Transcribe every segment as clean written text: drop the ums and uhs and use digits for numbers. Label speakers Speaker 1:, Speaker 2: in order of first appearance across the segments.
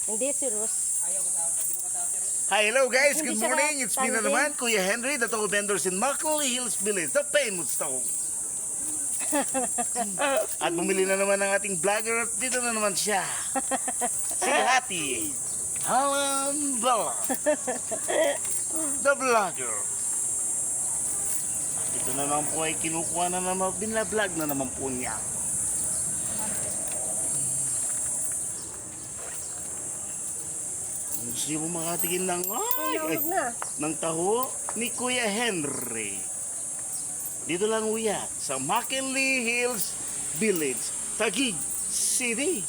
Speaker 1: Hindi si Rose.
Speaker 2: Hi, hello guys.
Speaker 1: Hindi
Speaker 2: Good
Speaker 1: siya
Speaker 2: morning. It's me na
Speaker 1: tandem.
Speaker 2: naman, Kuya Henry, the Togo Vendors in Macaulay Hills Village, the famous Togo. At bumili na naman ng ating vlogger at dito na naman siya. Si Hati. Alan Bala. The vlogger. At ito naman po ay kinukuha na naman, binablog na naman po niya. Gusto niyo po makatingin ng,
Speaker 1: Nahulog na.
Speaker 2: ng taho ni Kuya Henry. Dito lang uya sa McKinley Hills Village, Taguig City.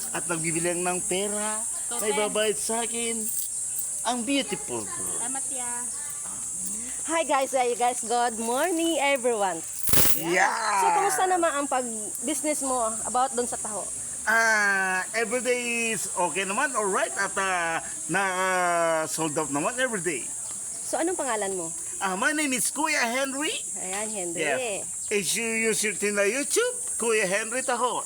Speaker 2: At nagbibili lang ng pera na ibabayad sa akin ang beautiful girl.
Speaker 1: Salamat ya. Hi guys, good morning everyone.
Speaker 2: Yeah!
Speaker 1: So, kumusta naman ang pag-business mo about doon sa taho?
Speaker 2: Everyday is okay naman, alright. At sold out naman everyday.
Speaker 1: So, anong pangalan mo?
Speaker 2: My name is Kuya Henry.
Speaker 1: Ayan, Henry.
Speaker 2: Yeah. If you use it in YouTube, Kuya Henry Taho,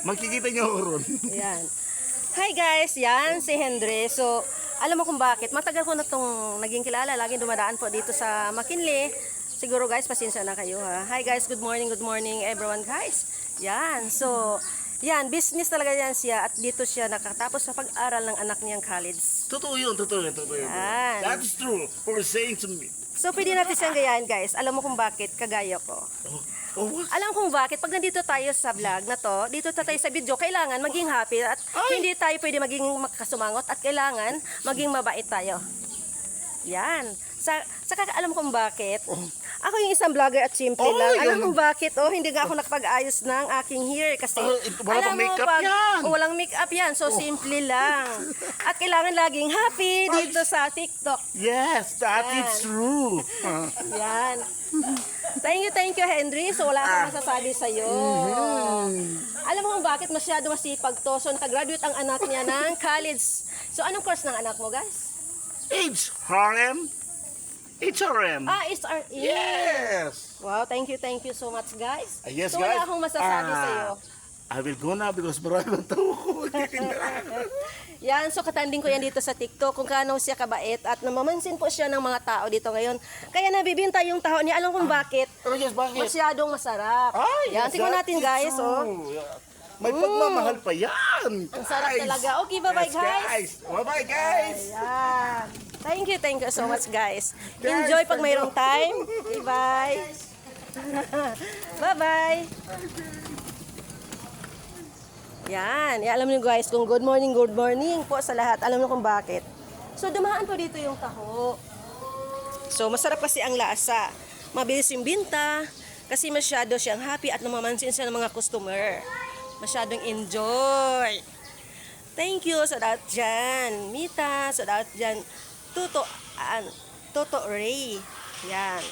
Speaker 2: makikita niyo ron.
Speaker 1: Ayan. Hi guys, yan si Henry. So, alam mo kung bakit? Matagal ko na itong naging kilala. Laging dumadaan po dito sa McKinley. Siguro guys, pasensya na kayo ha. Hi guys, good morning everyone guys. Yan, so, yan, business talaga yan siya. At dito siya nakatapos sa pag-aral ng anak niyang college.
Speaker 2: Totoo yun.
Speaker 1: Yan.
Speaker 2: That is true for saying to me.
Speaker 1: So, pwede natin siyang gayahin guys. Alam mo kung bakit? Kagaya ko.
Speaker 2: What?
Speaker 1: Alam kung bakit, pag nandito tayo sa vlog na to, dito tayo sa video, kailangan maging happy at hindi tayo pwede maging makasumangot at kailangan maging mabait tayo. Yan. Saka alam kung bakit. Ako yung isang vlogger at simple lang. Alam mo bakit? Hindi nga ako nakapag-ayos ng aking hair kasi
Speaker 2: Walang makeup yan.
Speaker 1: Walang makeup yan. So, simple lang. At kailangan laging happy dito sa TikTok.
Speaker 2: Yes, that is true.
Speaker 1: Yan. Thank you, Henry. So, wala akong masasabi sa'yo. Alam mo kung bakit masyado masipag to. So, nakagraduate ang anak niya ng college. So, anong course ng anak mo, guys?
Speaker 2: HRM. HRM.
Speaker 1: HRM.
Speaker 2: Yes.
Speaker 1: Wow, thank you so much, guys.
Speaker 2: Yes,
Speaker 1: so,
Speaker 2: guys.
Speaker 1: wala akong masasabi sa'yo.
Speaker 2: I will go now because marami ng tao ko.
Speaker 1: Yan, so katanding ko yan dito sa TikTok kung kaano siya kabait at namamansin po siya ng mga tao dito ngayon. Kaya nabibinta yung taho niya. Alam kung bakit?
Speaker 2: Yes, bakit?
Speaker 1: Masyadong masarap. Yan, tingnan natin guys.
Speaker 2: May pagmamahal pa yan.
Speaker 1: Ang sarap talaga. Okay, bye-bye guys.
Speaker 2: Bye-bye guys.
Speaker 1: Ayan. Thank you so much guys. Enjoy pag mayroong time. Okay, bye. Bye-bye. Yan. Alam niyo guys, kung good morning po sa lahat. Alam niyo kung bakit. So, dumaan po dito yung taho. So, masarap kasi ang lasa. Mabilis yung binta. Kasi masyado siyang happy at namamansin siya ng mga customer. Masyadong enjoy. Thank you sa lahat dyan. Mita, sa lahat dyan. Toto Ray. Yan.